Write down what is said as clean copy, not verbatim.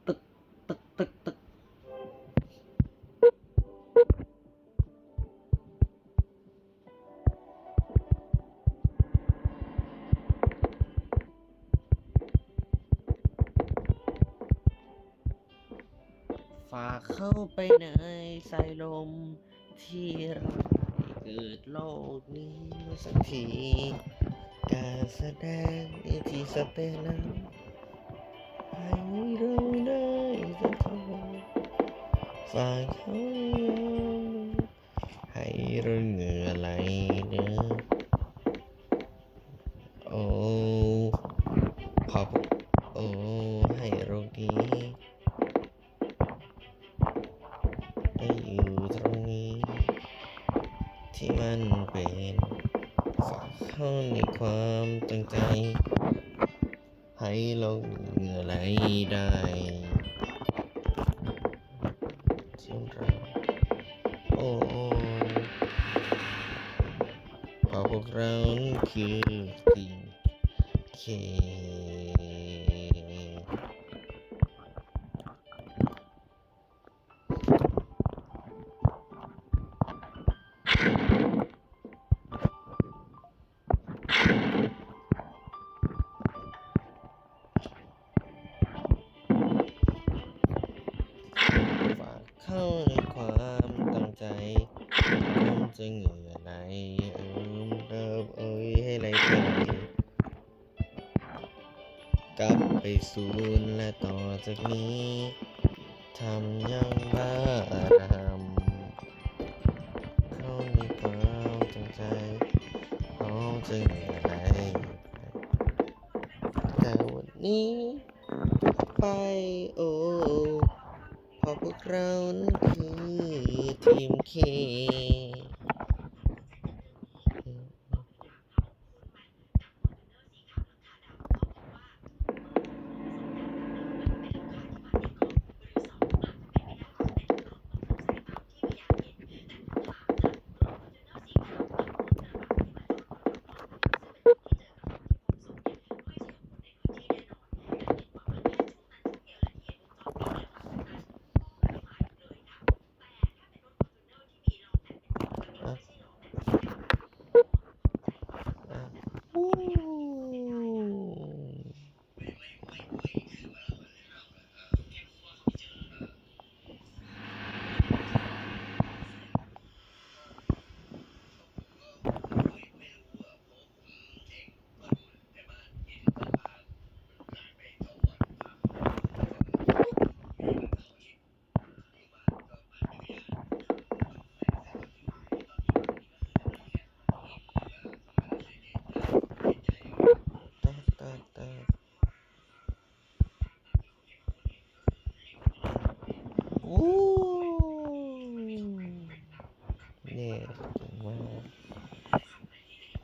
ตึกตึกตึกตึกฝากเข้าไปในสายลมที่เราเกิดโลกนี้สักทีการแสดงที่สเปนนั้นให้เราได้จะทำฝากเขาให้เราเหงื่อไหลเนื้อโอ้ขอบโอ้ให้โรคดีได้อยู่ตรงนี้ที่มันเป็นฝากเข้าในความตั้งใจให้เราเหงื่อไหลได้ที่เราโอ้เพราะพวกเรานั้นคือทีมเคฝากเข้าในความตั้งใจผมจะเหงื่อไหลเอ้ยให้ไหลไปกลับไปศูนย์และต่อจากนี้ทำอย่างบ้ารำเข้าในความตั้งใจพร้อมจะเหงื่อไหลแต่วันนี้ไปโอ้เพราะพวกเรานั้นคือทีมเคอ่ะ